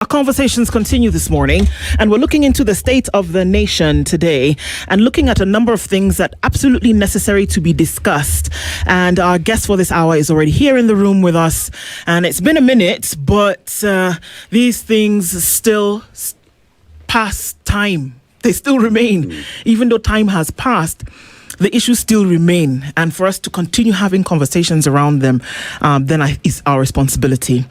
Our conversations continue this morning, and we're looking into the state of the nation today and looking at a number of things that are absolutely necessary to be discussed. And our guest for this hour is already here in the room with us. And it's been a minute, but these things still pass time. They still remain. Even though time has passed, the issues still remain, and for us to continue having conversations around them, is our responsibility.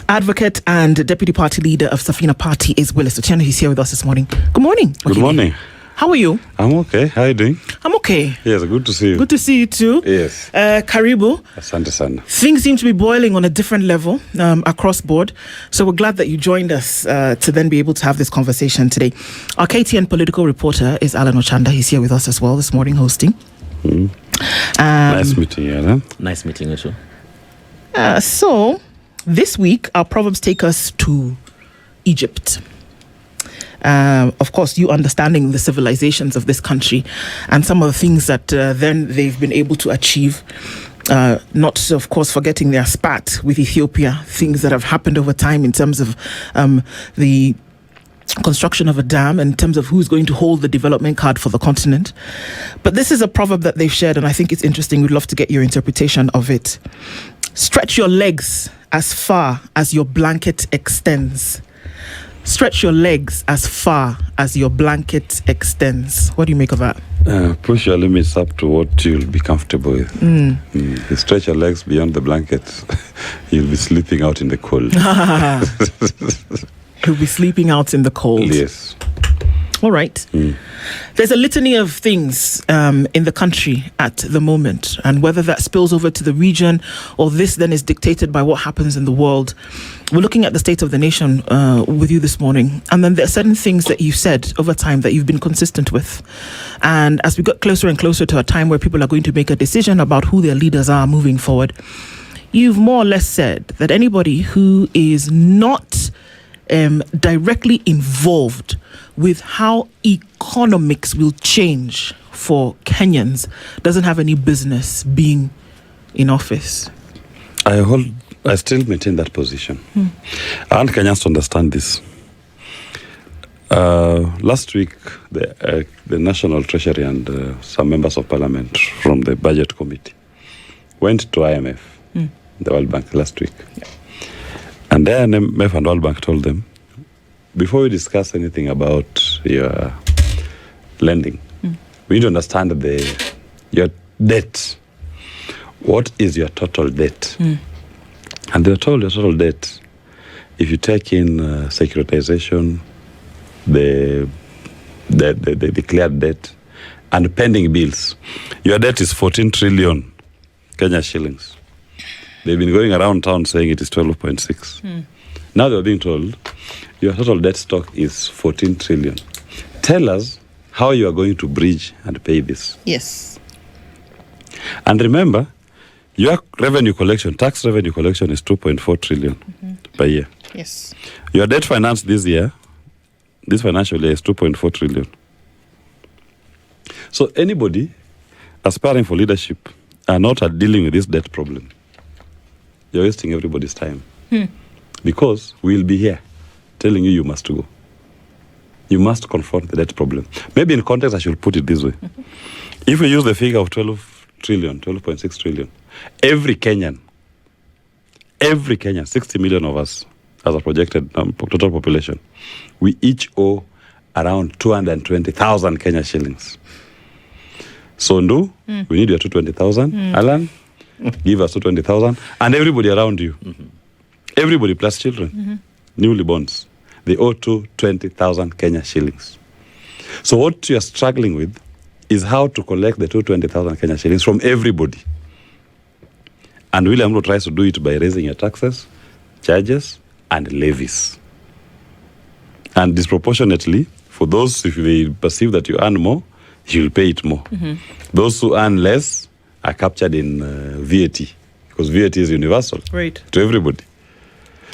Advocate and Deputy Party Leader of Safina Party is Willis Otieno. He's here with us this morning. Good morning. Good morning. How are you? I'm okay. How are you doing? I'm okay. Yes, good to see you. Good to see you too. Yes. Karibu. Asante sana. Things seem to be boiling on a different level across board. So we're glad that you joined us to then be able to have this conversation today. Our KTN political reporter is Alan Ochanda. He's here with us as well this morning hosting. Nice meeting you, Alan. Nice meeting you too. So this week, our proverbs take us to Egypt. Of course, you understanding the civilizations of this country and some of the things that then they've been able to achieve. Not, of course, forgetting their spat with Ethiopia, things that have happened over time in terms of the construction of a dam, in terms of who's going to hold the development card for the continent. But this is a proverb that they've shared, and I think it's interesting. We'd love to get your interpretation of it. Stretch your legs as far as your blanket extends. Stretch your legs as far as your blanket extends. What do you make of that? Push your limits up to what you'll be comfortable with. You stretch your legs beyond the blanket, you'll be sleeping out in the cold. You'll be sleeping out in the cold. Yes. All right. There's a litany of things in the country at the moment, and whether that spills over to the region or this then is dictated by what happens in the world. We're looking at the state of the nation with you this morning, and then there are certain things that you said over time that you've been consistent with. And as we got closer and closer to a time where people are going to make a decision about who their leaders are moving forward, you've more or less said that anybody who is not directly involved with how economics will change for Kenyans doesn't have any business being in office. I still maintain that position. I want Kenyans to understand this. Last week, the National Treasury and some members of Parliament from the Budget Committee went to IMF, the World Bank, last week. Yeah. And the IMF and World Bank told them, before we discuss anything about your lending, we need to understand your debt. What is your total debt? And they were told your total debt, if you take in securitization, the declared debt, and pending bills, your debt is 14 trillion Kenya shillings. They've been going around town saying it is 12.6. Now they're being told your total debt stock is 14 trillion. Tell us how you are going to bridge and pay this. Yes. And remember, your revenue collection, tax revenue collection is 2.4 trillion per year. Yes. Your debt finance this financial year is 2.4 trillion. So anybody aspiring for leadership are not dealing with this debt problem. You're wasting everybody's time. Because we'll be here telling you must go. You must confront the debt problem. Maybe in context, I should put it this way. If we use the figure of 12.6 trillion, every Kenyan, 60 million of us, as a projected total population, we each owe around 220,000 Kenya shillings. So, we need your 220,000. Alan, give us 220,000. And everybody around you, everybody plus children, newly borns, they owe 220,000 Kenya shillings. So what you are struggling with is how to collect the 220,000 Kenya shillings from everybody. And William Ruto tries to do it by raising your taxes, charges, and levies. And disproportionately, for those, if they perceive that you earn more, you'll pay it more. Those who earn less are captured in VAT, because VAT is universal to everybody.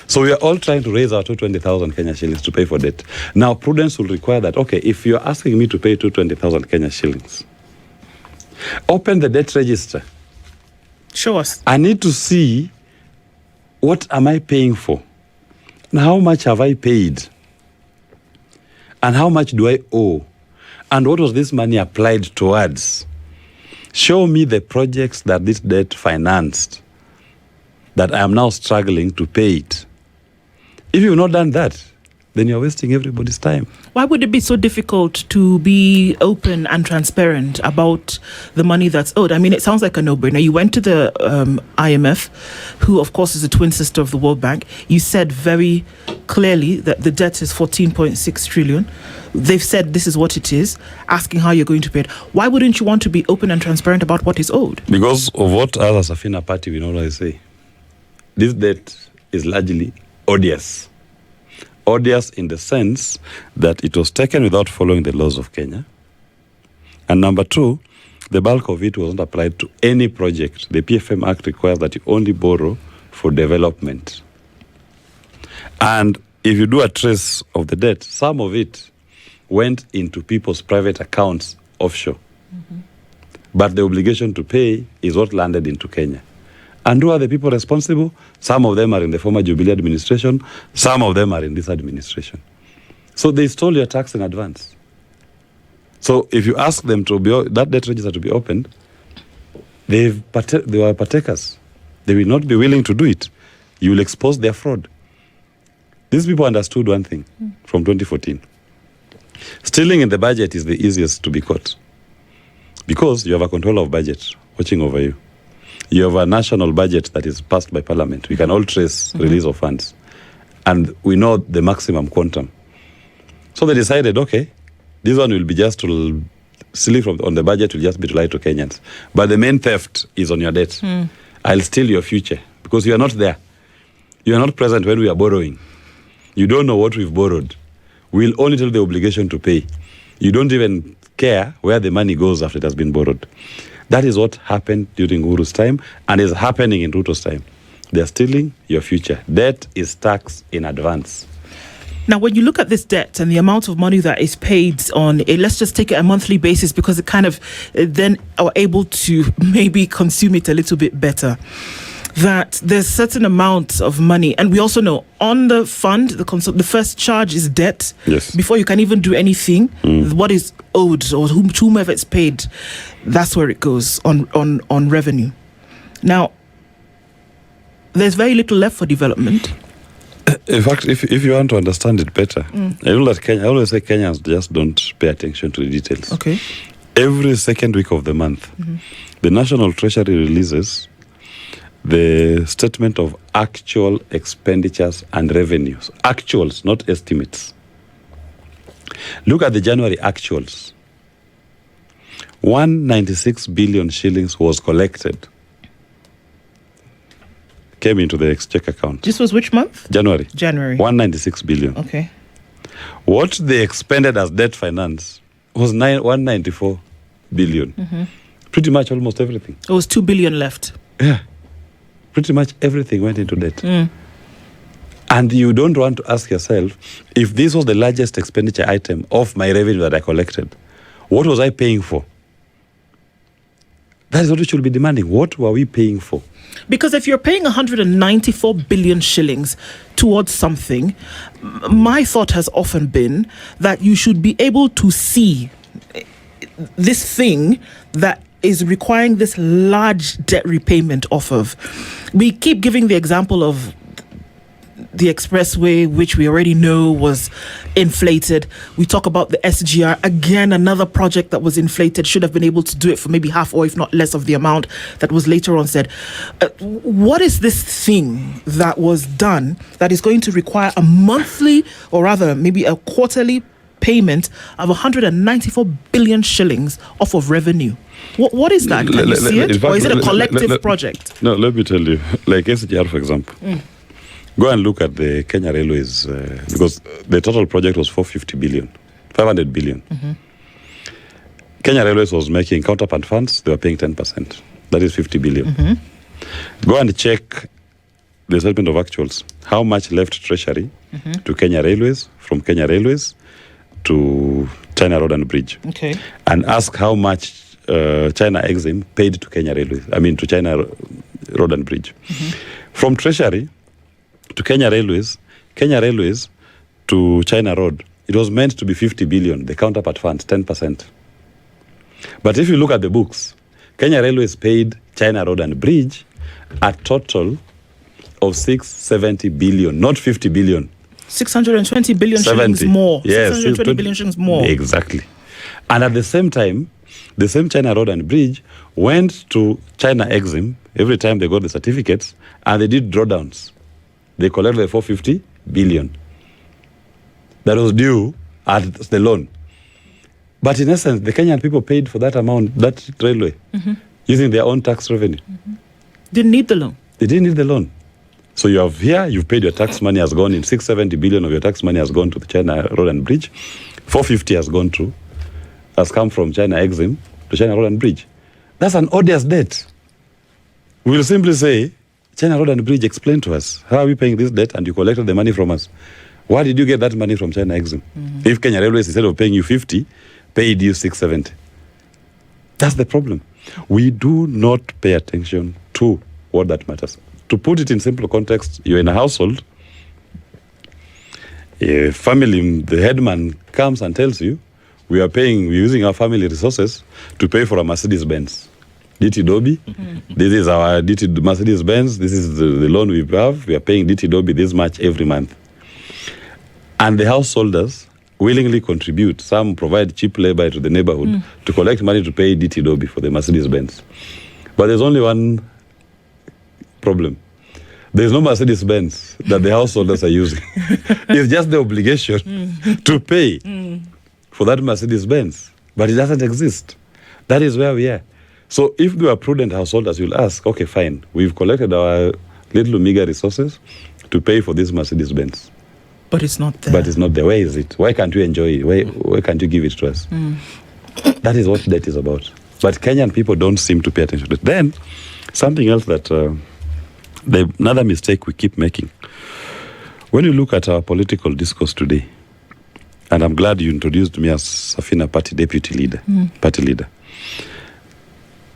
So we are all trying to raise our 220,000 Kenya shillings to pay for debt. Now, prudence will require that, okay, if you're asking me to pay 220,000 Kenya shillings, open the debt register. Show us. I need to see what am I paying for. And how much have I paid? And how much do I owe? And what was this money applied towards? Show me the projects that this debt financed that I am now struggling to pay it. If you've not done that, then you're wasting everybody's time. Why would it be so difficult to be open and transparent about the money that's owed? I mean, it sounds like a no-brainer. You went to the IMF, who, of course, is a twin sister of the World Bank. You said very clearly that the debt is 14.6 trillion. They've said this is what it is, asking how you're going to pay it. Why wouldn't you want to be open and transparent about what is owed? Because of what as a Safina Party we always say. This debt is largely odious. Odious in the sense that it was taken without following the laws of Kenya. And number two, the bulk of it wasn't applied to any project. The PFM Act requires that you only borrow for development. And if you do a trace of the debt, some of it went into people's private accounts offshore. Mm-hmm. But the obligation to pay is what landed into Kenya. And who are the people responsible? Some of them are in the former Jubilee administration. Some of them are in this administration. So they stole your tax in advance. So if you ask them to be that debt register to be opened, they were partakers. They will not be willing to do it. You will expose their fraud. These people understood one thing from 2014. Stealing in the budget is the easiest to be caught because you have a controller of budget watching over you. You have a national budget that is passed by Parliament. We can all trace release of funds. And we know the maximum quantum. So they decided, okay, this one will be just to steal on the budget will just be to lie to Kenyans. But the main theft is on your debt. I'll steal your future because you are not there. You are not present when we are borrowing. You don't know what we've borrowed. We'll only tell the obligation to pay. You don't even care where the money goes after it has been borrowed. That is what happened during Uhuru's time and is happening in Ruto's time. They're stealing your future. Debt is tax in advance. Now, when you look at this debt and the amount of money that is paid on it, let's just take it a monthly basis because it kind of then are able to maybe consume it a little bit better. That there's certain amounts of money, and we also know on the fund, the first charge is debt. Yes. Before you can even do anything, what is owed or whomever it's paid, that's where it goes on revenue. Now, there's very little left for development. In fact, if you want to understand it better, I know that I always say Kenyans just don't pay attention to the details. Okay. Every second week of the month, the National Treasury releases the statement of actual expenditures and revenues. Actuals, not estimates. Look at the January actuals. 196 billion shillings was collected. Came into the exchequer account. This was which month? January. 196 billion. Okay. What they expended as debt finance was 194 billion. Pretty much almost everything. It was 2 billion left. Yeah. Pretty much everything went into debt. And you don't want to ask yourself, if this was the largest expenditure item of my revenue that I collected, what was I paying for? That is what we should be demanding. What were we paying for? Because if you're paying 194 billion shillings towards something, my thought has often been that you should be able to see this thing that is requiring this large debt repayment off of. We keep giving the example of the expressway, which we already know was inflated. We talk about the SGR, again, another project that was inflated, should have been able to do it for maybe half or if not less of the amount that was later on said. What is this thing that was done that is going to require a monthly or rather maybe a quarterly payment of 194 billion shillings off of revenue? What is that? Can you see it? Or is it a collective project? No, let me tell you. Like SGR, for example. Go and look at the Kenya Railways, because the total project was 500 billion. Kenya Railways was making counterpart funds. They were paying 10%. That is 50 billion. Go and check the statement of actuals. How much left Treasury to Kenya Railways, from Kenya Railways to China Road and Bridge. Okay. And ask how much China Exim paid to Kenya Railways. To China Road and Bridge. From Treasury to Kenya Railways Kenya Railways to China Road, it was meant to be 50 billion, the counterpart funds, 10%. But if you look at the books, Kenya Railways paid China Road and Bridge a total of 670 billion, not 50 billion. 620 billion 70. shillings more. Yes, 620 billion shillings more. Exactly. And at the same time, the same China Road and Bridge went to China Exim every time they got the certificates, and they did drawdowns. They collected the 450 billion that was due at the loan. But in essence, the Kenyan people paid for that amount, that railway, using their own tax revenue. Didn't need the loan. They didn't need the loan. So you have here, you've paid your tax money, has gone in, 670 billion of your tax money has gone to the China Road and Bridge. 450 has come from China Exim to China Road and Bridge. That's an odious debt. We will simply say, China Road and Bridge, explain to us, how are we paying this debt and you collected the money from us? Why did you get that money from China Exim? If Kenya Railways, instead of paying you 50, paid you 670. That's the problem. We do not pay attention to what that matters. To put it in simple context, you're in a household, a family, the headman comes and tells you, we're using our family resources to pay for a Mercedes-Benz. DT Dobby, this is our DT Mercedes-Benz, this is the loan we have, we are paying DT Dobby this much every month. And the householders willingly contribute, some provide cheap labor to the neighborhood to collect money to pay DT Dobby for the Mercedes-Benz. But there's only one problem. There's no Mercedes-Benz that the householders are using. It's just the obligation to pay for that Mercedes-Benz. But it doesn't exist. That is where we are. So if we are prudent householders, you'll ask, okay, fine, we've collected our little meager resources to pay for this Mercedes-Benz. But it's not there. But it's not there. Where is it? Why can't you enjoy it? Why can't you give it to us? That is what debt is about. But Kenyan people don't seem to pay attention to it. Then, something else that, another mistake we keep making. When you look at our political discourse today, and I'm glad you introduced me as Safina Party deputy leader, party leader,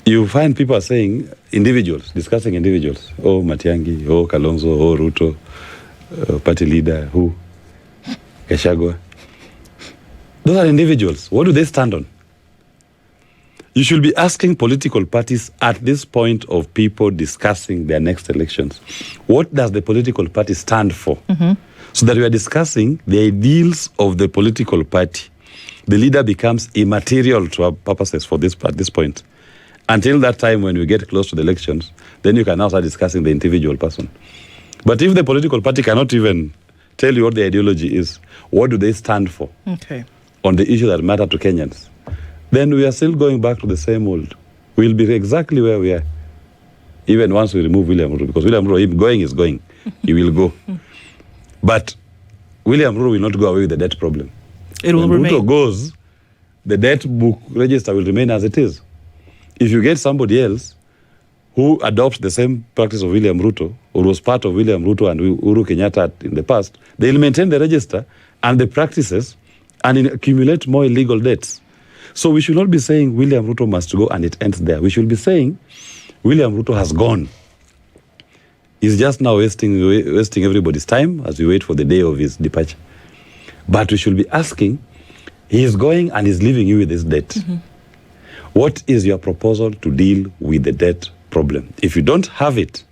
you find people are saying, discussing individuals. Oh, Matiang'i, oh, Kalonzo, oh, Ruto, party leader, who? Gachagua. Those are individuals. What do they stand on? You should be asking political parties at this point of people discussing their next elections, what does the political party stand for? So that we are discussing the ideals of the political party. The leader becomes immaterial to our purposes at this point. Until that time when we get close to the elections, then you can now start discussing the individual person. But if the political party cannot even tell you what the ideology is, what do they stand for on the issue that matter to Kenyans, then we are still going back to the same old. We'll be exactly where we are, even once we remove William Ruto, because William Ruto, if going is going, he will go. But William Ruto will not go away with the debt problem. It will when remain. Ruto goes, the debt book register will remain as it is. If you get somebody else who adopts the same practice of William Ruto, or was part of William Ruto and Uhuru Kenyatta in the past, they'll maintain the register and the practices and accumulate more illegal debts. So we should not be saying William Ruto must go and it ends there. We should be saying William Ruto has gone. He's just now wasting everybody's time as we wait for the day of his departure. But we should be asking, he is going and he's leaving you with this debt. What is your proposal to deal with the debt problem? If you don't have it,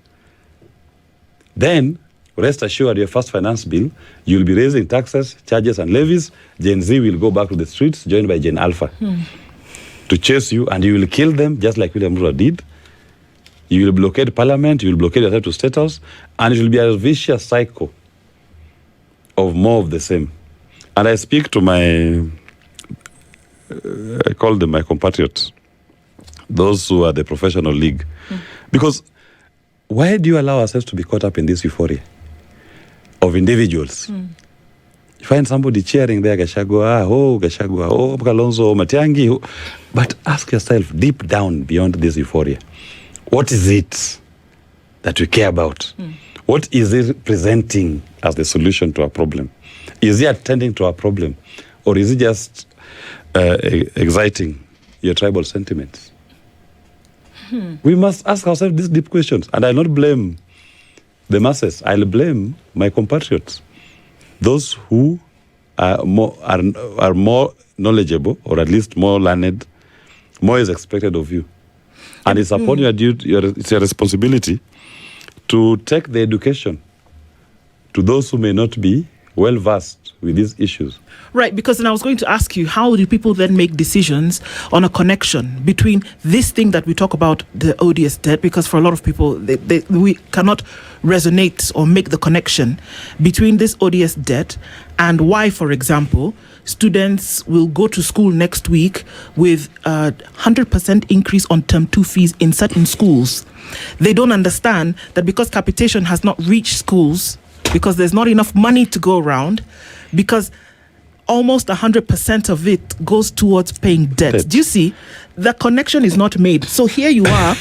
then rest assured your first finance bill, you'll be raising taxes, charges, and levies. Gen Z will go back to the streets, joined by Gen Alpha, to chase you, and you will kill them just like William Ruto did. You will blockade parliament, you will blockade yourself to State House, and it will be a vicious cycle of more of the same. And I speak to I call them my compatriots, those who are the professional league. Because why do you allow ourselves to be caught up in this euphoria of individuals? You find somebody cheering there, Gachagua, oh, Kalonzo, oh, Matiang'i. Oh. But ask yourself, deep down beyond this euphoria, what is it that we care about? What is it presenting as the solution to our problem? Is it attending to our problem? Or is it just exciting your tribal sentiments? We must ask ourselves these deep questions. And I'll not blame the masses. I'll blame my compatriots. those who are more knowledgeable, or at least more learned, more is expected of you. And it's upon your duty, it's your responsibility to take the education to those who may not be well versed with these issues. Right, because then I was going to ask you, how do people then make decisions on a connection between this thing that we talk about, the odious debt? Because for a lot of people, we cannot resonate or make the connection between this odious debt and why, for example, students will go to school next week with a 100% increase on term 2 fees in certain schools. They don't understand that because capitation has not reached schools, because there's not enough money to go around, because almost 100% of it goes towards paying debt. Do you see? The connection is not made. So here you are,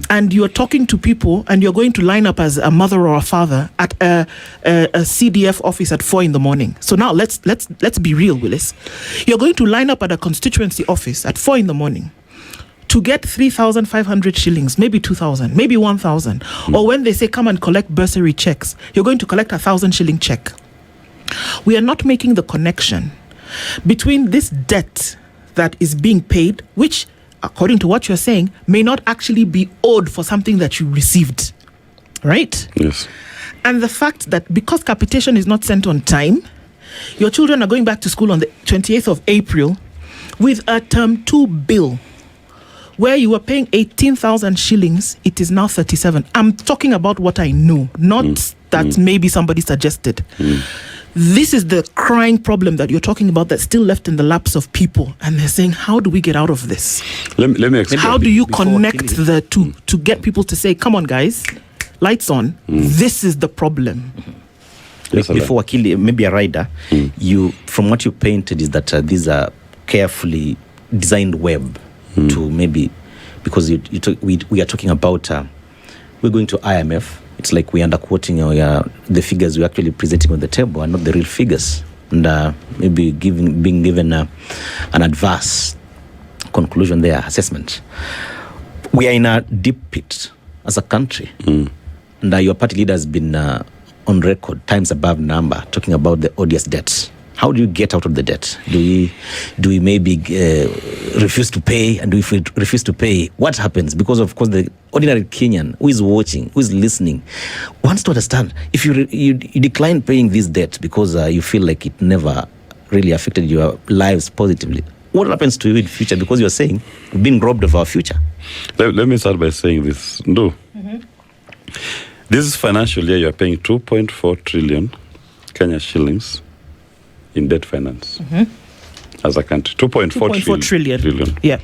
and you're talking to people, and you're going to line up as a mother or a father at a CDF office at 4 a.m. So now let's be real, Willis. You're going to line up at a constituency office at 4 a.m. to get 3,500 shillings, maybe 2,000, maybe 1,000. Or when they say come and collect bursary checks, you're going to collect 1,000 shilling check. We are not making the connection between this debt that is being paid, which, according to what you're saying, may not actually be owed for something that you received. Right? Yes. And the fact that because capitation is not sent on time, your children are going back to school on the 28th of April with a term 2 bill where you were paying 18,000 shillings, it is now 37. I'm talking about what I know, not that maybe somebody suggested. This is the crying problem that you're talking about that's still left in the laps of people. And they're saying, how do we get out of this? Let me explain. How do you connect the two to get people to say, come on, guys, lights on, this is the problem? Yes, before Wakili, maybe a rider, you, from what you painted, is that these are carefully designed web to maybe, because we are talking about, we're going to IMF. It's like we underquoting the figures we're actually presenting on the table are not the real figures, and maybe being given an adverse conclusion there, assessment. We are in a deep pit as a country, and your party leader has been on record, times above number, talking about the odious debt. How do you get out of the debt? Do we maybe refuse to pay? And if we refuse to pay, what happens? Because, of course, the ordinary Kenyan who is watching, who is listening, wants to understand. If you decline paying this debt because you feel like it never really affected your lives positively, what happens to you in the future? Because you're saying we've been robbed of our future. Let me start by saying this. No. This is financial year, you're paying 2.4 trillion Kenya shillings in debt finance as a country. 2.4 trillion. Yeah.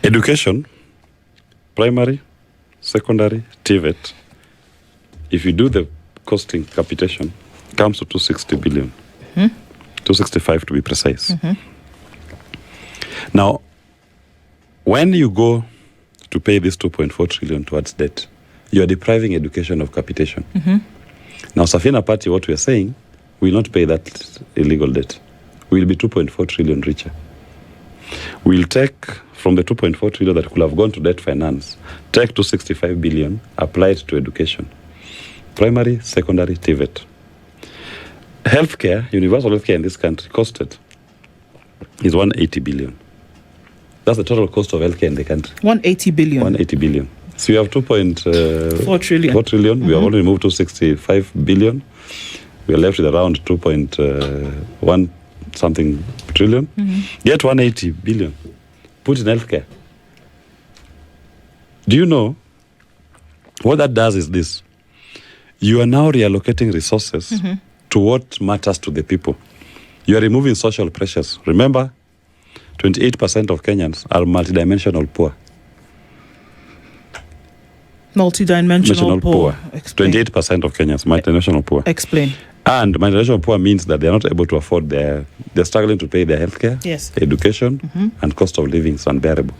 Education, primary, secondary, TVET, if you do the costing capitation, comes to 260 billion. 265 to be precise. Now, when you go to pay this 2.4 trillion towards debt, you are depriving education of capitation. Now, Safina Party, what we are saying, will not pay that illegal debt. We'll be 2.4 trillion richer. We'll take from the 2.4 trillion that could have gone to debt finance, take 265 billion, apply it to education. Primary, secondary, TVET. Healthcare, universal healthcare in this country, costed is 180 billion. That's the total cost of healthcare in the country. 180 billion. So you have 2.4 trillion. 4 trillion. We have only moved to 65 billion. We are left with around 2.1 something trillion. Get 180 billion. Put in healthcare. Do you know what that does is this? You are now reallocating resources to what matters to the people. You are removing social pressures. Remember, 28% of Kenyans are multidimensional poor. Multidimensional poor. 28% of Kenyans, multidimensional poor. Explain. And multidimensional poor means that they're not able to afford they're struggling to pay their healthcare, education, and cost of living is unbearable.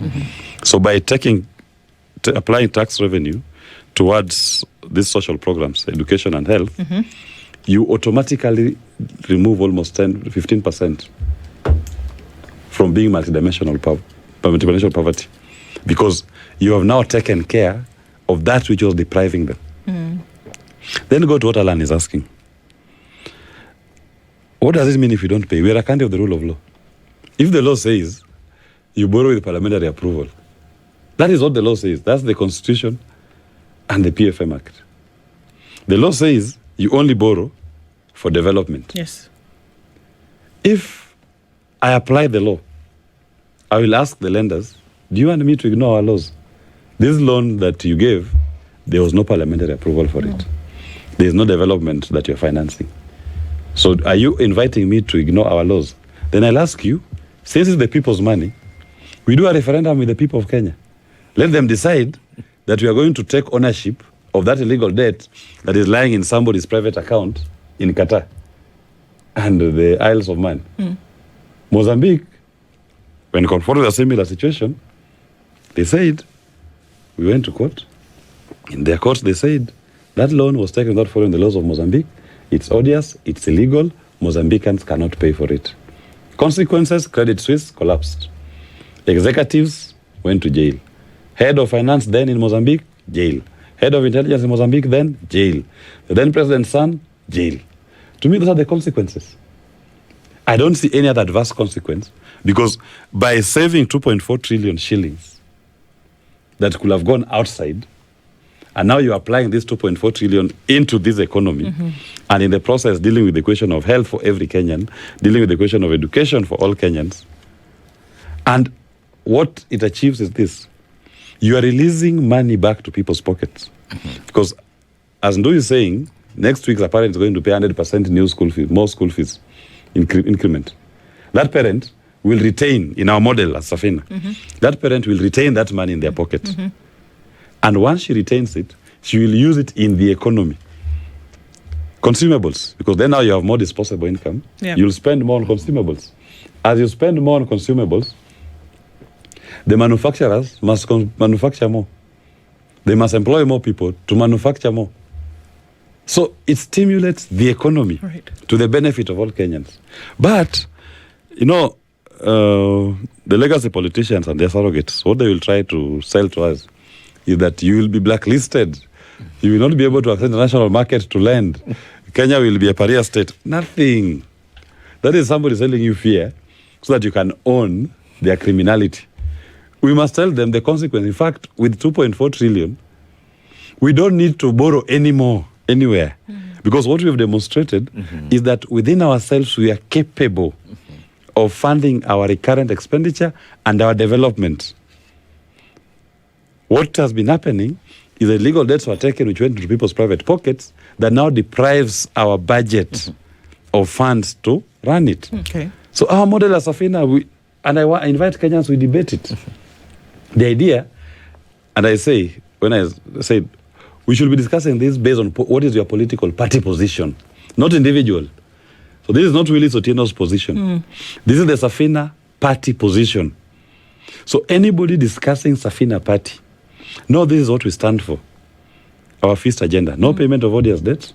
So by applying tax revenue towards these social programs, education and health, you automatically remove almost 15% from being multidimensional poverty, because you have now taken care of that which was depriving them. Then go to what Alan is asking. What does it mean if you don't pay? We are a country of the rule of law. If the law says you borrow with parliamentary approval, that is what the law says. That's the Constitution and the PFM Act. The law says you only borrow for development. Yes. If I apply the law, I will ask the lenders, do you want me to ignore our laws? This loan that you gave, there was no parliamentary approval for it. There is no development that you're financing. So are you inviting me to ignore our laws? Then I'll ask you, since it's the people's money, we do a referendum with the people of Kenya. Let them decide that we are going to take ownership of that illegal debt that is lying in somebody's private account in Qatar and the Isles of Man. Mozambique, when confronted with a similar situation, they said, we went to court. In their court, they said, that loan was taken without following the laws of Mozambique. It's odious, it's illegal, Mozambicans cannot pay for it. Consequences, Credit Suisse collapsed. Executives went to jail. Head of finance then in Mozambique, jail. Head of intelligence in Mozambique then, jail. The then president's son, jail. To me, those are the consequences. I don't see any other adverse consequence because by saving 2.4 trillion shillings that could have gone outside, and now you're applying this 2.4 trillion into this economy, and in the process dealing with the question of health for every Kenyan, dealing with the question of education for all Kenyans. And what it achieves is this. You are releasing money back to people's pockets. Because as Ndu is saying, next week the parent is going to pay 100% new school fees, more school fees increment. That parent will retain, in our model as Safina, that parent will retain that money in their pocket. And once she retains it, she will use it in the economy. Consumables, because then now you have more disposable income. Yeah. You'll spend more on consumables. As you spend more on consumables, the manufacturers must manufacture more. They must employ more people to manufacture more. So it stimulates the economy to the benefit of all Kenyans. But, you know, the legacy politicians and their surrogates, what they will try to sell to us is that you will be blacklisted. You will not be able to access the national market to lend. Kenya will be a pariah state. Nothing. That is somebody selling you fear so that you can own their criminality. We must tell them the consequence. In fact, with 2.4 trillion, we don't need to borrow anymore anywhere. Because what we have demonstrated is that within ourselves, we are capable of funding our recurrent expenditure and our development. What has been happening is that legal debts were taken which went into people's private pockets that now deprives our budget of funds to run it. So our model as Safina, and I invite Kenyans, we debate it. The idea, and I say, when I said, we should be discussing this based on what is your political party position, not individual. So this is not Willis Otieno's position. This is the Safina Party position. So anybody discussing Safina Party, no, this is what we stand for. Our first agenda. No payment of odious debts.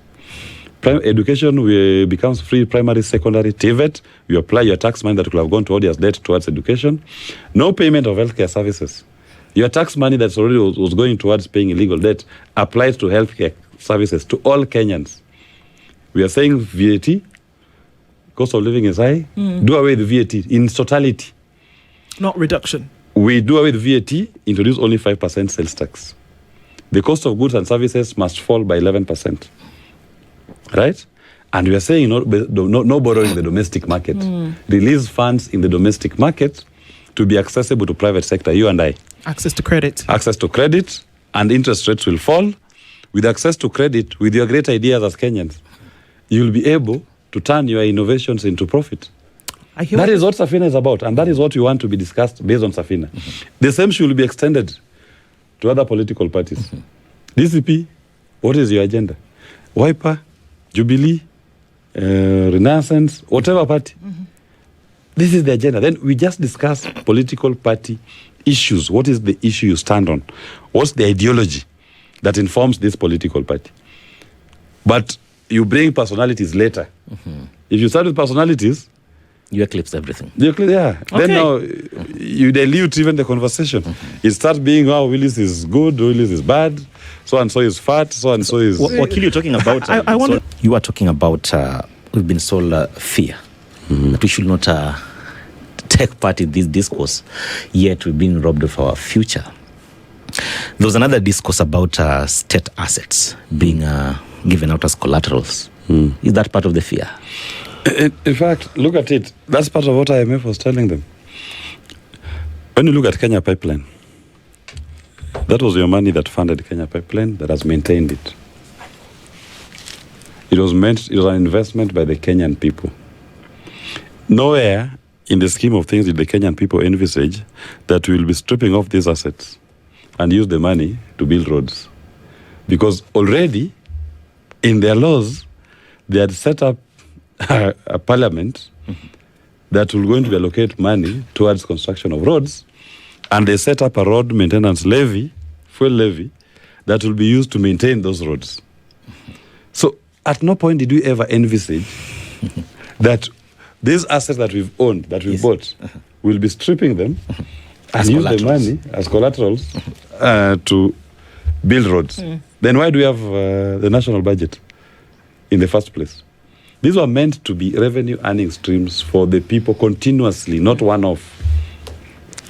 Education becomes free, primary, secondary, TVET. You apply your tax money that could have gone to odious debt towards education. No payment of healthcare services. Your tax money that's already was going towards paying illegal debt applies to healthcare services to all Kenyans. We are saying VAT, cost of living is high. Do away with VAT in totality. Not reduction. We do away with VAT, introduce only 5% sales tax. The cost of goods and services must fall by 11%. Right? And we are saying no borrowing in the domestic market. Release funds in the domestic market to be accessible to private sector, you and I. Access to credit. Access to credit, and interest rates will fall. With access to credit, with your great ideas as Kenyans, you will be able to turn your innovations into profit. That is what Safina is about, and that is what we want to be discussed based on Safina. The same should be extended to other political parties. DCP, what is your agenda? Wiper, Jubilee, Renaissance, whatever party. This is the agenda. Then we just discuss political party issues. What is the issue you stand on? What's the ideology that informs this political party? But you bring personalities later. If you start with personalities, you eclipse everything. Yeah. Then now you dilute even the conversation. It starts being, oh, Willis is good, Willis is bad, so and so is fat, so and so is. Wakili, you're talking about. I want. You are talking about we've been sold fear that we should not take part in this discourse, yet we've been robbed of our future. There was another discourse about state assets being given out as collaterals. Is that part of the fear? In fact, look at it. That's part of what IMF was telling them. When you look at Kenya Pipeline, that was your money that funded Kenya Pipeline, that has maintained it. It was an investment by the Kenyan people. Nowhere in the scheme of things did the Kenyan people envisage that we will be stripping off these assets and use the money to build roads. Because already, in their laws, they had set up a parliament that will going to allocate money towards construction of roads, and they set up a road maintenance levy, fuel levy, that will be used to maintain those roads. So at no point did we ever envisage that these assets that we've owned, that we've bought, we'll be stripping them and use the money as collaterals to build roads. Then why do we have the national budget in the first place? These were meant to be revenue earning streams for the people continuously, not one-off.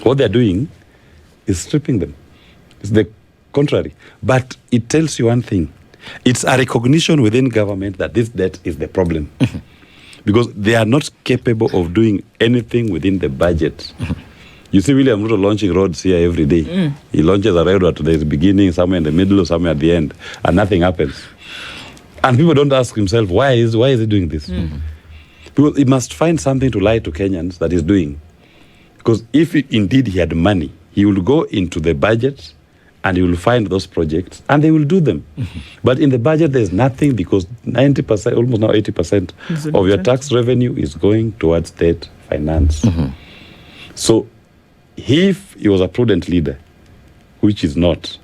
What they're doing is stripping them. It's the contrary. But it tells you one thing. It's a recognition within government that this debt is the problem. Because they are not capable of doing anything within the budget. You see William Ruto launching roads here every day. He launches a road at the beginning, somewhere in the middle, or somewhere at the end, and nothing happens. And people don't ask himself, why is he doing this? Because he must find something to lie to Kenyans that he's doing. Because if indeed he had money, he will go into the budget and he will find those projects and they will do them. But in the budget, there's nothing, because 90%, almost now 80% of your tax revenue is going towards state finance. So if he was a prudent leader, which is not,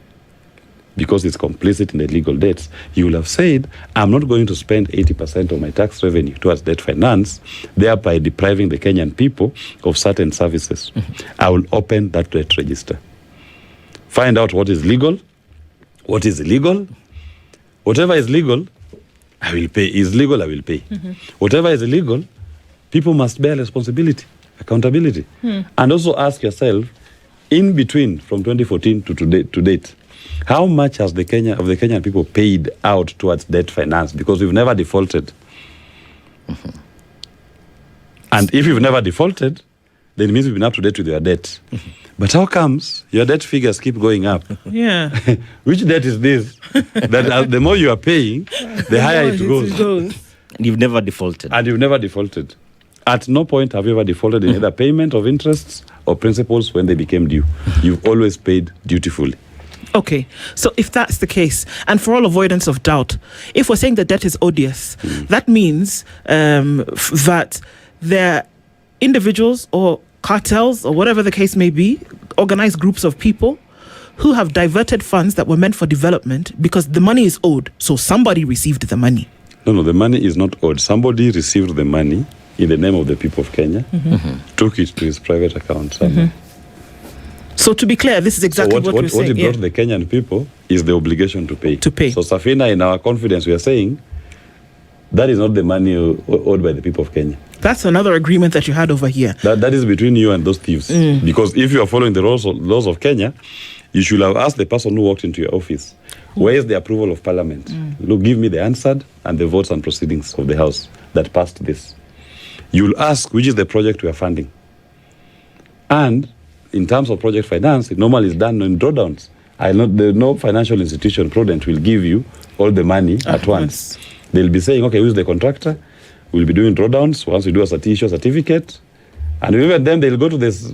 because he's complicit in the legal debts, he will have said, I'm not going to spend 80% of my tax revenue towards debt finance, thereby depriving the Kenyan people of certain services. I will open that debt register. Find out what is legal, what is illegal. Whatever is legal, I will pay. Is legal, I will pay. Whatever is illegal, people must bear responsibility, accountability. And also ask yourself, in between, from 2014 to date, how much has the Kenyan people paid out towards debt finance? Because we've never defaulted. And if you've never defaulted, then it means we've been up to date with your debt. But how comes your debt figures keep going up? Yeah. Which debt is this? That the more you are paying, the higher it goes. And you've never defaulted. And you've never defaulted. At no point have you ever defaulted in either payment of interests or principals when they became due. You've always paid dutifully. Okay, so if that's the case, and for all avoidance of doubt, if we're saying the debt is odious, that means that there are individuals or cartels or whatever the case may be, organized groups of people who have diverted funds that were meant for development because the money is owed, so somebody received the money. No, the money is not owed. Somebody received the money in the name of the people of Kenya, took it to his private account somewhere. So to be clear, this is exactly what we're saying. What he brought the Kenyan people is the obligation to pay. To pay. So Safina, in our confidence, we are saying that is not the money owed by the people of Kenya. That's another agreement that you had over here. That is between you and those thieves. Because if you are following the laws of Kenya, you should have asked the person who walked into your office, where is the approval of Parliament? Look, give me the answer and the votes and proceedings of the House that passed this. You'll ask, which is the project we are funding? And in terms of project finance, it normally is done in drawdowns. No financial institution prudent will give you all the money at once. They'll be saying, okay, who's the contractor? We'll be doing drawdowns. Once we do issue a certificate, and even then they'll go to this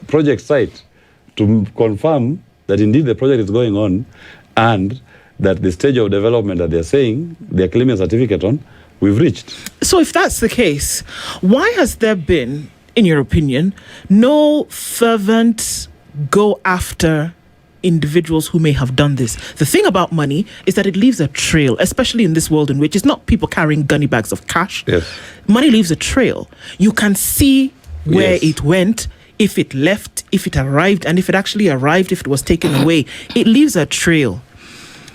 project site to confirm that indeed the project is going on and that the stage of development that they're saying they're claiming a certificate on, we've reached. So if that's the case, why has there been, in your opinion, no fervent go after individuals who may have done this? The thing about money is that it leaves a trail, especially in this world in which it's not people carrying gunny bags of cash. Yes. Money leaves a trail. You can see where it went, if it left, if it arrived, and if it actually arrived, if it was taken away. It leaves a trail.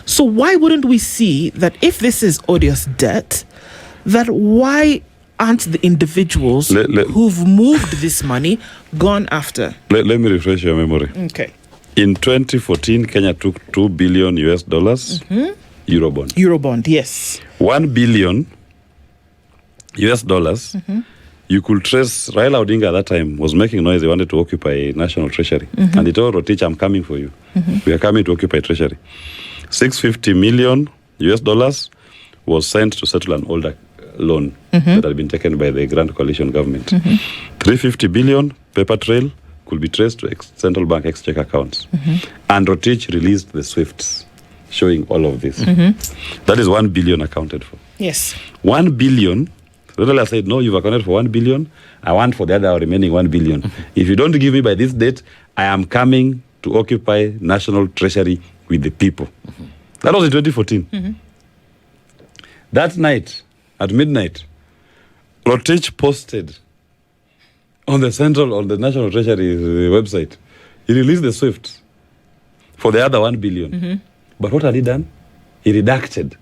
So why wouldn't we see that if this is odious debt, that why aren't the individuals who've moved this money gone after? Let me refresh your memory. Okay. In 2014, Kenya took $2 billion Eurobond. Eurobond, yes. $1 billion you could trace. Raila Odinga at that time was making noise. He wanted to occupy national treasury. And he told Rotich, I'm coming for you. We are coming to occupy treasury. $650 million was sent to settle an older loan that had been taken by the Grand Coalition government. $350 billion paper trail could be traced to central bank exchequer accounts. And Rotich released the SWIFTs showing all of this. That is $1 billion accounted for. Yes. $1 billion. Rotich said, no, you've accounted for $1 billion. I want for the other remaining $1 billion. If you don't give me by this date, I am coming to occupy national treasury with the people. That was in 2014. That night, at midnight, Rotich posted on the National Treasury website, he released the SWIFT for the other $1 billion. But what had he done? He redacted.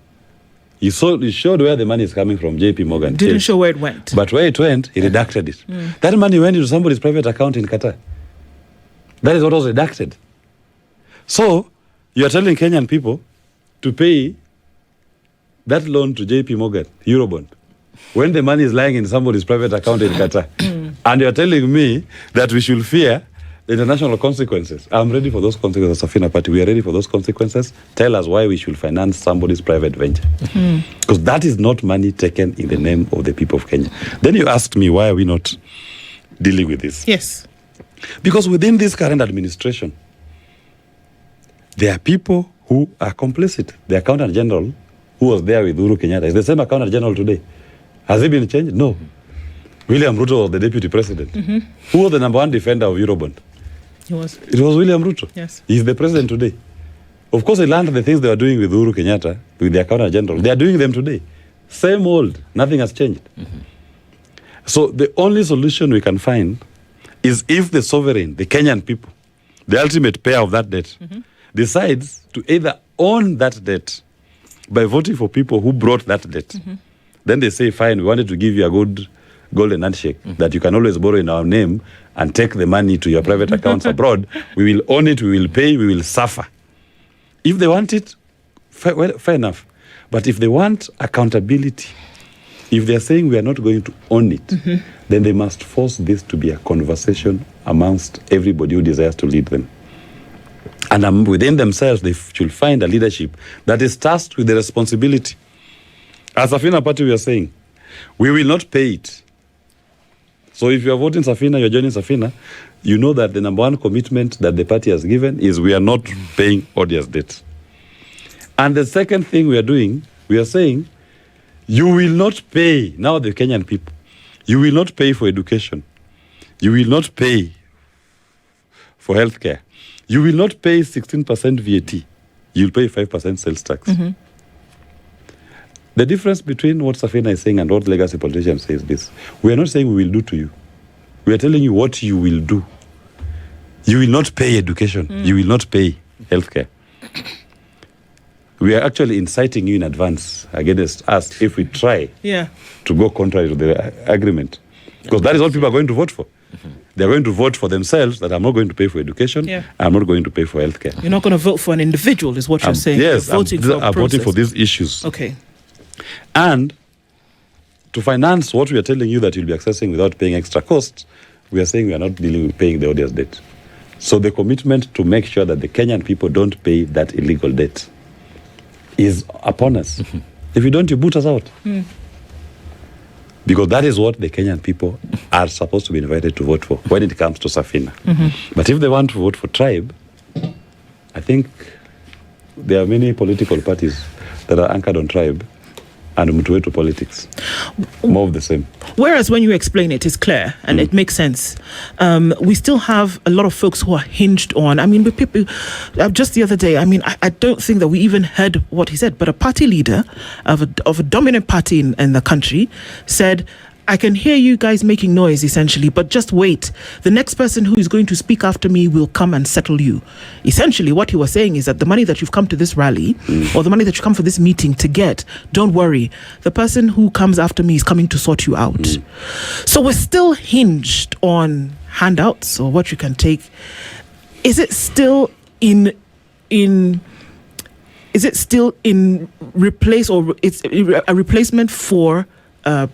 He showed where the money is coming from, JP Morgan. Didn't show where it went. But where it went, he redacted it. That money went into somebody's private account in Qatar. That is what was redacted. So, you are telling Kenyan people to pay that loan to JP Morgan, Eurobond, when the money is lying in somebody's private account in Qatar. And you are telling me that we should fear the international consequences. I'm ready for those consequences, Safina Party. We are ready for those consequences. Tell us why we should finance somebody's private venture. Because that is not money taken in the name of the people of Kenya. Then you asked me, why are we not dealing with this? Yes. Because within this current administration, there are people who are complicit. The Accountant General, who was there with Uhuru Kenyatta, is the same Accountant General today. Has he been changed? No. William Ruto was the Deputy President. Who was the number one defender of Eurobond? It was William Ruto. Yes. He's the president today. Of course, they learned the things they were doing with Uhuru Kenyatta, with the Accountant General. They are doing them today. Same old. Nothing has changed. So the only solution we can find is if the sovereign, the Kenyan people, the ultimate payer of that debt, decides to either own that debt by voting for people who brought that debt. Then they say, fine, we wanted to give you a good golden handshake that you can always borrow in our name and take the money to your private accounts abroad. We will own it, we will pay, we will suffer. If they want it, fair enough. But if they want accountability, if they are saying we are not going to own it, then they must force this to be a conversation amongst everybody who desires to lead them. And within themselves, they should find a leadership that is tasked with the responsibility. As Safina Party, we are saying, we will not pay it. So if you are voting Safina, you are joining Safina, you know that the number one commitment that the party has given is we are not paying Odious debt. And the second thing we are doing, we are saying, you will not pay, now the Kenyan people, you will not pay for education. You will not pay for healthcare. You will not pay 16% VAT. You'll pay 5% sales tax. The difference between what Safina is saying and what legacy politicians say is this. We are not saying we will do to you. We are telling you what you will do. You will not pay education. You will not pay healthcare. We are actually inciting you in advance against us if we try to go contrary to the agreement. Because that is what people are going to vote for. They're going to vote for themselves that I'm not going to pay for education, I'm not going to pay for healthcare. You're not going to vote for an individual, is what you're saying. Yes, I'm voting for these issues. Okay. And to finance what we are telling you that you'll be accessing without paying extra costs, we are saying we are not dealing with paying the Odious debt. So the commitment to make sure that the Kenyan people don't pay that illegal debt is upon us. If you don't, you boot us out. Because that is what the Kenyan people are supposed to be invited to vote for when it comes to Safina. But if they want to vote for tribe, I think there are many political parties that are anchored on tribe and Mtuwetu politics. More of the same. Whereas when you explain it, it's clear and it makes sense. We still have a lot of folks who are hinged on. I mean, people, just the other day, I don't think that we even heard what he said, but a party leader of a dominant party in the country said, I can hear you guys making noise, essentially, but just wait. The next person who is going to speak after me will come and settle you. Essentially, what he was saying is that the money that you've come to this rally, or the money that you come for this meeting to get, don't worry. The person who comes after me is coming to sort you out. So we're still hinged on handouts or what you can take. Is it still in replace, or it's a replacement for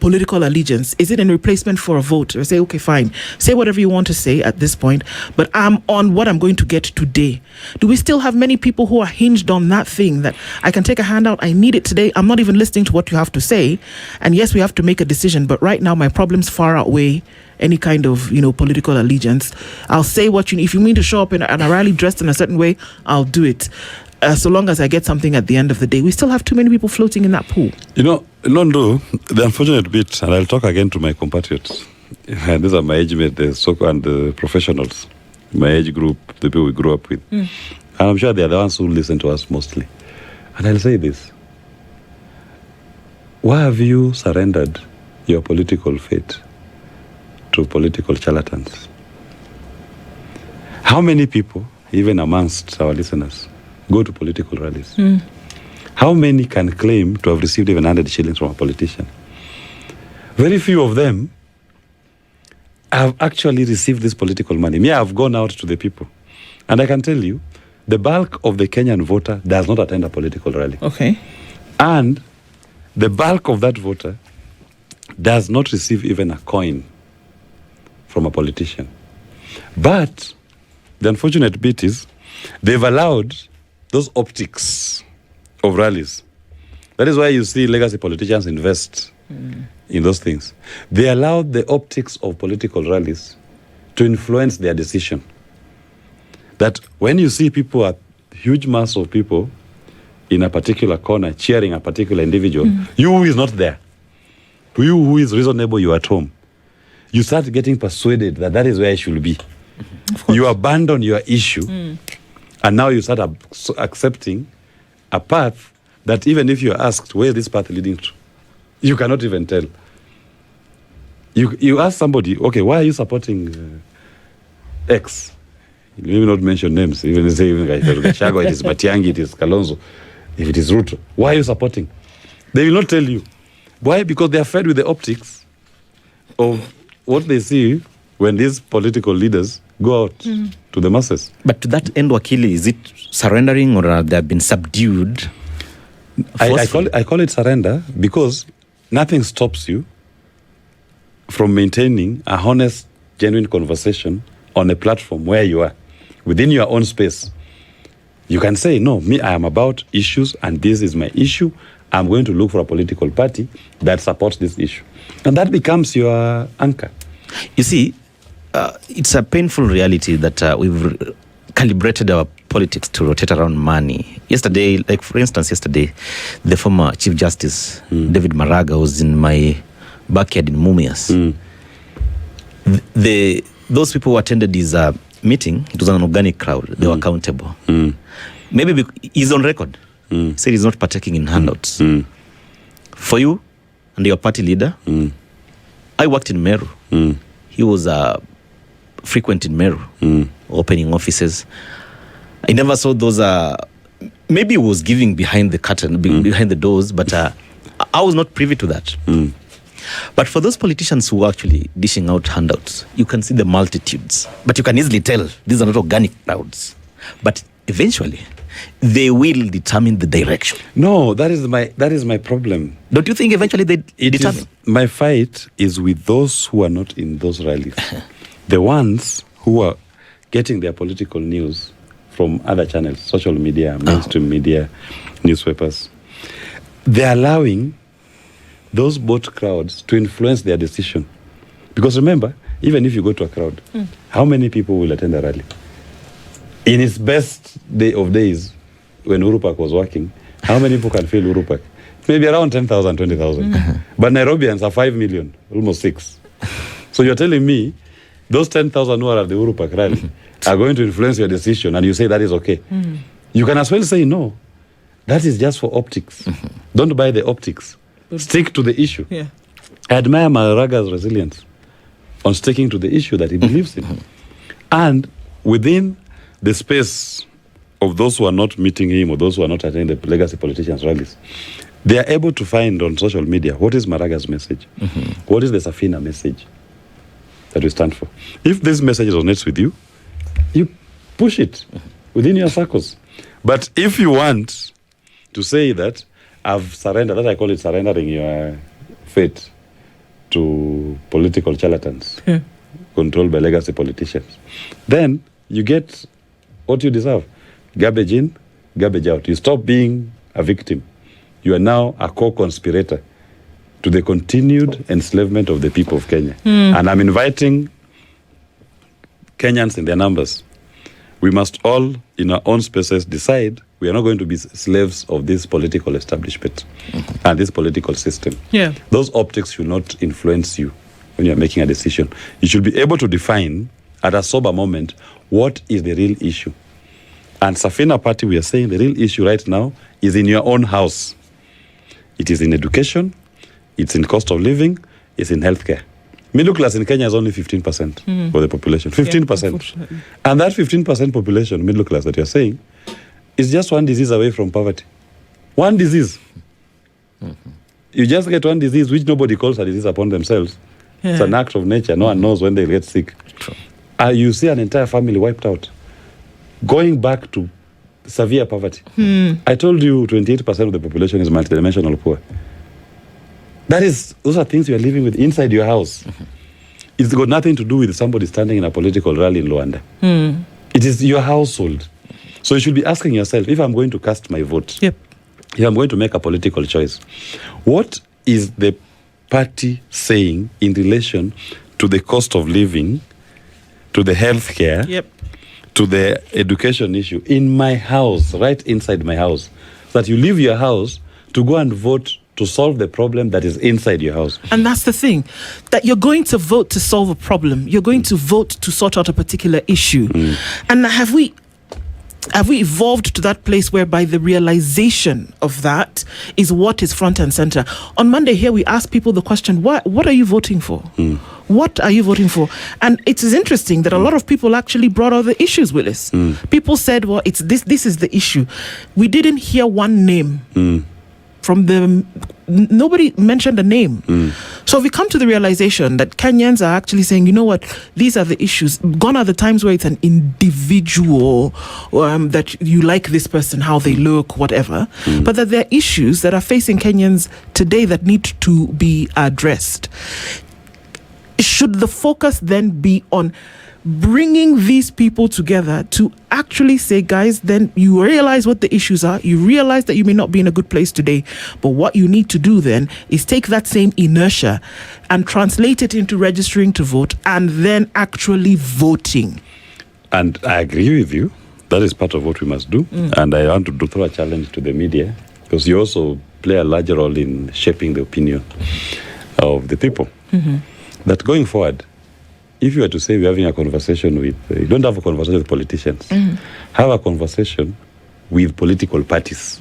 political allegiance? Is it in replacement for a vote? Or say, okay, fine, say whatever you want to say at this point, but I'm on what I'm going to get today. Do we still have many people who are hinged on that thing, that I can take a handout, I need it today, I'm not even listening to what you have to say, and yes, we have to make a decision, but right now my problems far outweigh any kind of, political allegiance. I'll say what you need. If you mean to show up in a rally dressed in a certain way, I'll do it. So long as I get something at the end of the day. We still have too many people floating in that pool. Londo, the unfortunate bit, and I'll talk again to my compatriots. These are my age mates, and the professionals, my age group, the people we grew up with. And I'm sure they are the ones who listen to us mostly. And I'll say this. Why have you surrendered your political fate to political charlatans? How many people, even amongst our listeners, go to political rallies? How many can claim to have received even 100 shillings from a politician? Very few of them have actually received this political money. Me, I've gone out to the people. And I can tell you, the bulk of the Kenyan voter does not attend a political rally. Okay. And the bulk of that voter does not receive even a coin from a politician. But the unfortunate bit is they've allowed those optics of rallies. That is why you see legacy politicians invest in those things. They allowed the optics of political rallies to influence their decision. That when you see people, a huge mass of people in a particular corner cheering a particular individual, you who is not there, you who is reasonable, you are at home, you start getting persuaded that that is where I should be. You abandon your issue, and now you start accepting a path that even if you're asked, where is this path leading to? You cannot even tell. You ask somebody, okay, why are you supporting X? You will not mention names. Even say, even if it is Gachagua, it is Matiang'i, it is Kalonzo, if it is Ruto. Why are you supporting? They will not tell you. Why? Because they are fed with the optics of what they see when these political leaders go out to the masses. But to that end, Wakili, is it surrendering, or they have been subdued? I call it surrender, because nothing stops you from maintaining a honest, genuine conversation on a platform where you are, within your own space. You can say, no, me, I am about issues, and this is my issue. I'm going to look for a political party that supports this issue. And that becomes your anchor. You see, it's a painful reality that we've calibrated our politics to rotate around money. Yesterday, like for instance, the former Chief Justice, David Maraga, was in my backyard in Mumias. Those people who attended his meeting, it was an organic crowd. They were accountable. Maybe he's on record. Said he's not partaking in handouts. For you and your party leader, I worked in Meru. He was frequent in Meru, opening offices. I never saw those. Maybe he was giving behind the curtain, behind the doors, but I was not privy to that. But for those politicians who are actually dishing out handouts, you can see the multitudes. But you can easily tell these are not organic crowds. But eventually, they will determine the direction. No, that is my problem. Don't you think eventually they determine? My fight is with those who are not in those rallies. The ones who are getting their political news from other channels, social media, mainstream media, newspapers. They're allowing those boat crowds to influence their decision. Because remember, even if you go to a crowd, how many people will attend a rally? In its best day of days, when Uhuru Park was working, how many people can fill Uhuru Park? Maybe around 10,000, 20,000. But Nairobians are 5 million, almost 6. So you're telling me those 10,000 who are at the Uhuru Park rally are going to influence your decision, and you say that is okay. You can as well say no. That is just for optics. Don't buy the optics. Stick to the issue. Yeah. I admire Maraga's resilience on sticking to the issue that he believes in. And within the space of those who are not meeting him or those who are not attending the legacy politicians' rallies, they are able to find on social media what is Maraga's message, what is the Safina message that we stand for. If this message resonates with you, you push it within your circles. But if you want to say that I've surrendered, that I call it surrendering your fate to political charlatans controlled by legacy politicians, then you get what you deserve. Garbage in, garbage out. You stop being a victim. You are now a co-conspirator to the continued enslavement of the people of Kenya. And I'm inviting Kenyans in their numbers. We must all, in our own spaces, decide we are not going to be slaves of this political establishment and this political system. Yeah. Those optics should not influence you when you're making a decision. You should be able to define at a sober moment what is the real issue. And Safina Party, we are saying the real issue right now is in your own house. It is in education, it's in cost of living, it's in healthcare. Middle class in Kenya is only 15% of the population. 15%. Yeah, and that 15% population, middle class that you're saying, is just one disease away from poverty. One disease. You just get one disease which nobody calls a disease upon themselves. Yeah. It's an act of nature. No one knows when they get sick. You see an entire family wiped out. Going back to severe poverty. I told you 28% of the population is multidimensional poor. Those are things you are living with inside your house. It's got nothing to do with somebody standing in a political rally in Luanda. It is your household. So you should be asking yourself, if I'm going to cast my vote, if I'm going to make a political choice, what is the party saying in relation to the cost of living, to the healthcare, to the education issue in my house, right inside my house, so that you leave your house to go and vote to solve the problem that is inside your house. And that's the thing, that you're going to vote to solve a problem. You're going to vote to sort out a particular issue. And have we evolved to that place whereby the realization of that is what is front and center? On Monday here, we asked people the question, what are you voting for? What are you voting for? And it is interesting that a lot of people actually brought other issues, Willis. People said, well, it's this is the issue. We didn't hear one name from them. Nobody mentioned a name. So we come to the realization that Kenyans are actually saying, you know what, these are the issues. Gone are the times where it's an individual, that you like this person, how they look, whatever, but that there are issues that are facing Kenyans today that need to be addressed. Should the focus then be on bringing these people together to actually say, guys, then you realize what the issues are, you realize that you may not be in a good place today, but what you need to do then is take that same inertia and translate it into registering to vote and then actually voting. And I agree with you. That is part of what we must do. And I want to throw a challenge to the media, because you also play a larger role in shaping the opinion of the people. That going forward, if you were to say we're having a conversation with, you don't have a conversation with politicians, have a conversation with political parties.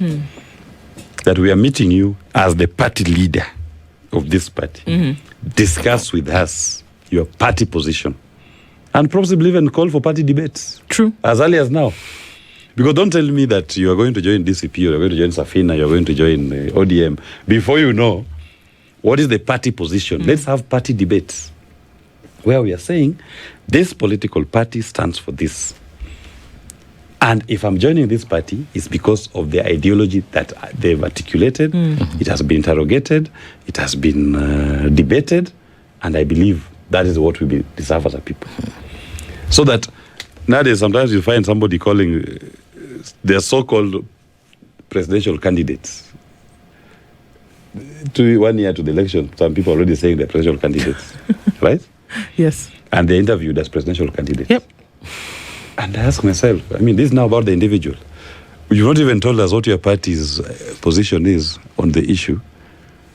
That we are meeting you as the party leader of this party. Discuss with us your party position. And possibly even call for party debates. True. As early as now. Because don't tell me that you are going to join DCP, you're going to join Safina, you're going to join ODM. Before you know, what is the party position? Let's have party debates, where we are saying, this political party stands for this. And if I'm joining this party, it's because of the ideology that they've articulated. It has been interrogated, it has been debated, and I believe that is what we deserve as a people. So that nowadays, sometimes you find somebody calling their so-called presidential candidates. 1 year to the election, some people are already saying they're presidential candidates, right? Yes. And they're interviewed as presidential candidates. Yep. And I ask myself, I mean, this is now about the individual. You've not even told us what your party's position is on the issue,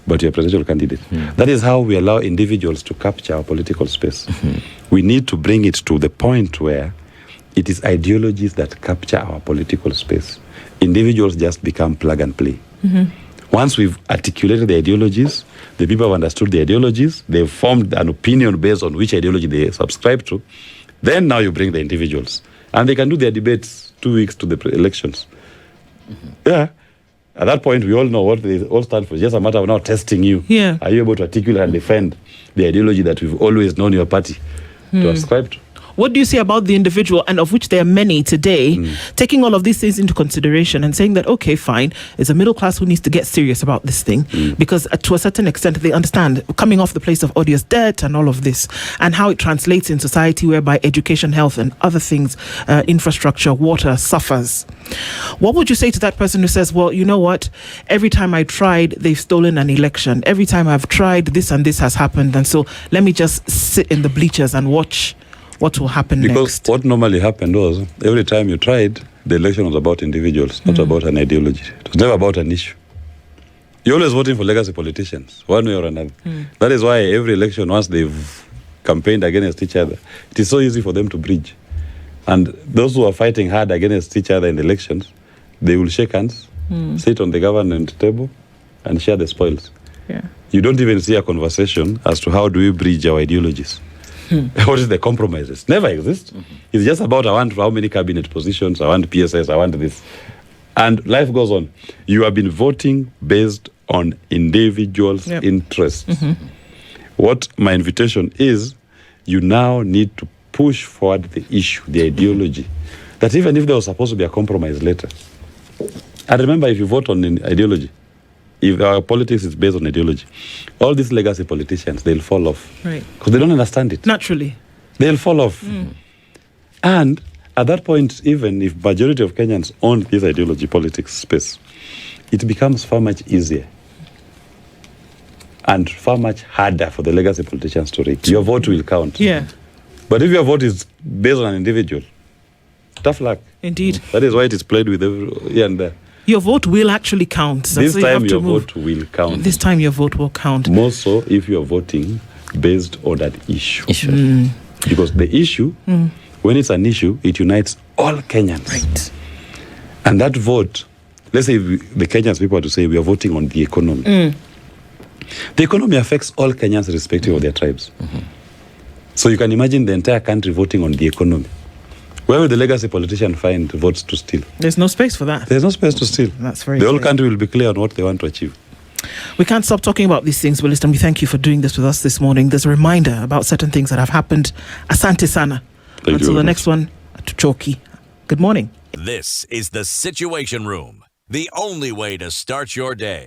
but you're a presidential candidate. That is how we allow individuals to capture our political space. We need to bring it to the point where it is ideologies that capture our political space. Individuals just become plug and play. Once we've articulated the ideologies, the people have understood the ideologies, they've formed an opinion based on which ideology they subscribe to, then now you bring the individuals. And they can do their debates 2 weeks to the elections. Yeah. At that point, we all know what they all stand for. It's just a matter of now testing you. Yeah. Are you able to articulate and defend the ideology that we've always known your party to ascribe to? What do you say about the individual, and of which there are many today, taking all of these things into consideration and saying that, okay, fine, it's a middle class who needs to get serious about this thing, because to a certain extent they understand coming off the place of odious debt and all of this, and how it translates in society whereby education, health and other things, infrastructure, water suffers. What would you say to that person who says, well, you know what, every time I tried, they've stolen an election. Every time I've tried, this and this has happened, and so let me just sit in the bleachers and watch what will happen because next. What normally happened was, every time you tried, the election was about individuals, not about an ideology. It was never about an issue. You're always voting for legacy politicians, one way or another. That is why every election, once they've campaigned against each other, it is so easy for them to bridge. And those who are fighting hard against each other in the elections, they will shake hands, sit on the government table, and share the spoils. Yeah. You don't even see a conversation as to how do we bridge our ideologies. What is the compromises? Never exist. It's just about, I want how many cabinet positions, I want PSS, I want this. And life goes on. You have been voting based on individuals' interests. What my invitation is, you now need to push forward the issue, the ideology, that even if there was supposed to be a compromise later. And remember, if you vote on ideology, if our politics is based on ideology, all these legacy politicians, they'll fall off. Right. Because they don't understand it. Naturally. They'll fall off. And at that point, even if majority of Kenyans own this ideology politics space, it becomes far much easier and far much harder for the legacy politicians to reach. Your vote will count. Yeah. But if your vote is based on an individual, tough luck. Indeed. That is why it is played with here and there. Your vote will actually count. This time your vote will count. This time your vote will count. More so if you are voting based on that issue. Because the issue, when it's an issue, it unites all Kenyans. Right. And that vote, let's say the Kenyans people are to say we are voting on the economy. The economy affects all Kenyans irrespective of their tribes. So you can imagine the entire country voting on the economy. Where will the legacy politician find votes to steal? There's no space for that. There's no space to steal. That's very The whole clear. country will be clear on what they want to achieve. We can't stop talking about these things, Willis, and we thank you for doing this with us this morning. There's a reminder about certain things that have happened. Asante sana. Thank you Until very the much. next one, Choki. Good morning. This is the Situation Room, the only way to start your day.